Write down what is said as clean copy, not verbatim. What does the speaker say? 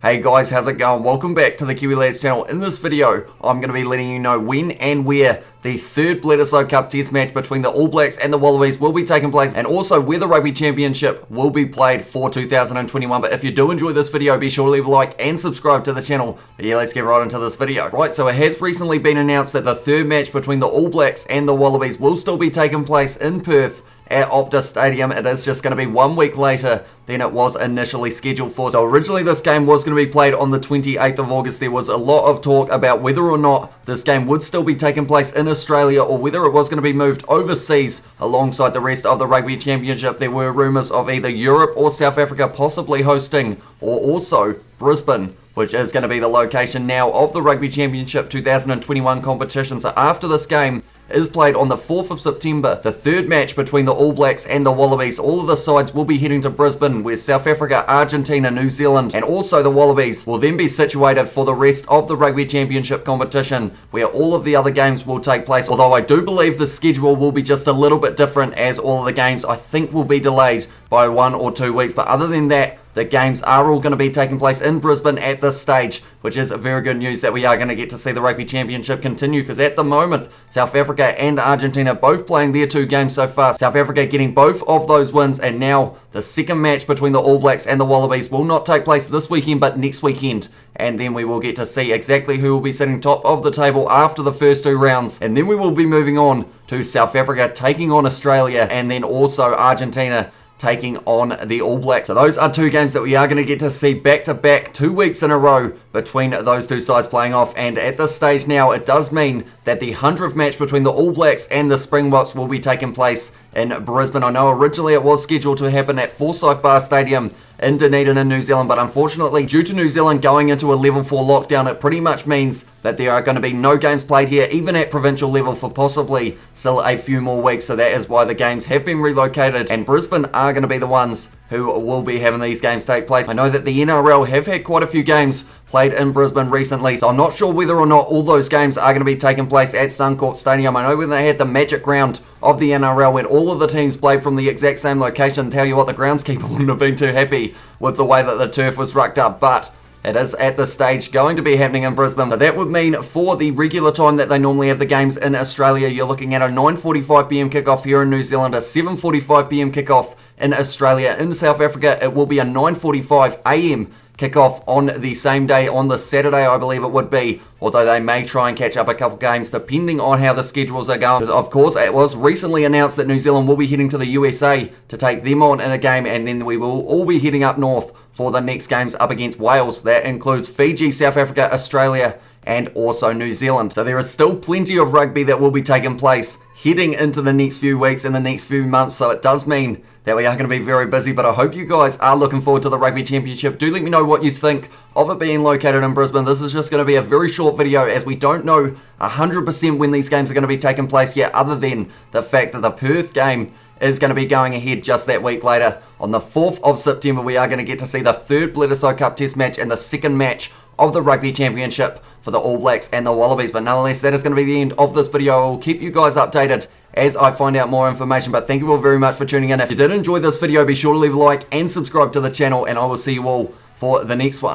Hey guys, how's it going? Welcome back to the Kiwi Lads channel. In this video, I'm going to be letting you know when and where the third Bledisloe Cup test match between the All Blacks and the Wallabies will be taking place, and also where the Rugby Championship will be played for 2021. But if you do enjoy this video, be sure to leave a like and subscribe to the channel. But yeah, let's get right into this video. Right, so it has recently been announced that the third match between the All Blacks and the Wallabies will still be taking place in Perth at Optus Stadium. It is just going to be 1 week later than it was initially scheduled for. So originally this game was going to be played on the 28th of August. There was a lot of talk about whether or not this game would still be taking place in Australia or whether it was going to be moved overseas alongside the rest of the Rugby Championship. There were rumours of either Europe or South Africa possibly hosting, or also Brisbane, which is going to be the location now of the Rugby Championship 2021 competition. So after this game is played on the 4th of September, the third match between the All Blacks and the Wallabies, all of the sides will be heading to Brisbane, where South Africa, Argentina, New Zealand, and also the Wallabies will then be situated for the rest of the Rugby Championship competition, where all of the other games will take place. Although I do believe the schedule will be just a little bit different, as all of the games I think will be delayed by 1 or 2 weeks. But other than that, the games are all going to be taking place in Brisbane at this stage, which is very good news that we are going to get to see the Rugby Championship continue, because at the moment, South Africa and Argentina both playing their 2 games so far. South Africa getting both of those wins, and now the second match between the All Blacks and the Wallabies will not take place this weekend, but next weekend. And then we will get to see exactly who will be sitting top of the table after the first 2 rounds. And then we will be moving on to South Africa taking on Australia, and then also Argentina taking on the All Blacks. So those are 2 games that we are going to get to see back to back, 2 weeks in a row between those 2 sides playing off. And at this stage now, it does mean that the 100th match between the All Blacks and the Springboks will be taking place in Brisbane. I know originally it was scheduled to happen at Forsyth Bar Stadium in Dunedin in New Zealand, but unfortunately, due to New Zealand going into a level 4 lockdown, it pretty much means that there are going to be no games played here, even at provincial level, for possibly still a few more weeks. So that is why the games have been relocated, and Brisbane are going to be the ones who will be having these games take place. I know that the NRL have had quite a few games played in Brisbane recently, so I'm not sure whether or not all those games are going to be taking place at Suncorp Stadium. I know when they had the magic round of the NRL, when all of the teams played from the exact same location, tell you what, the groundskeeper wouldn't have been too happy with the way that the turf was rucked up, but it is at this stage going to be happening in Brisbane. So that would mean for the regular time that they normally have the games in Australia, you're looking at a 9:45 p.m. kickoff here in New Zealand, a 7:45 p.m. kickoff in Australia. In South Africa, it will be a 9:45 a.m. kickoff on the same day, on the Saturday, I believe it would be, although they may try and catch up a couple games depending on how the schedules are going. Because of course, it was recently announced that New Zealand will be heading to the USA to take them on in a game, and then we will all be heading up north for the next games up against Wales. That includes Fiji, South Africa, Australia, and also New Zealand. So there is still plenty of rugby that will be taking place heading into the next few weeks and the next few months. So it does mean that we are going to be very busy, but I hope you guys are looking forward to the Rugby Championship. Do let me know what you think of it being located in Brisbane. This is just going to be a very short video, as we don't know 100% when these games are going to be taking place yet, other than the fact that the Perth game is going to be going ahead just that week later. On the 4th of September, we are going to get to see the third Bledisloe Cup test match and the second match of the Rugby Championship for the All Blacks and the Wallabies. But nonetheless, that is going to be the end of this video. I will keep you guys updated as I find out more information. But thank you all very much for tuning in. If you did enjoy this video, be sure to leave a like and subscribe to the channel, and I will see you all for the next one.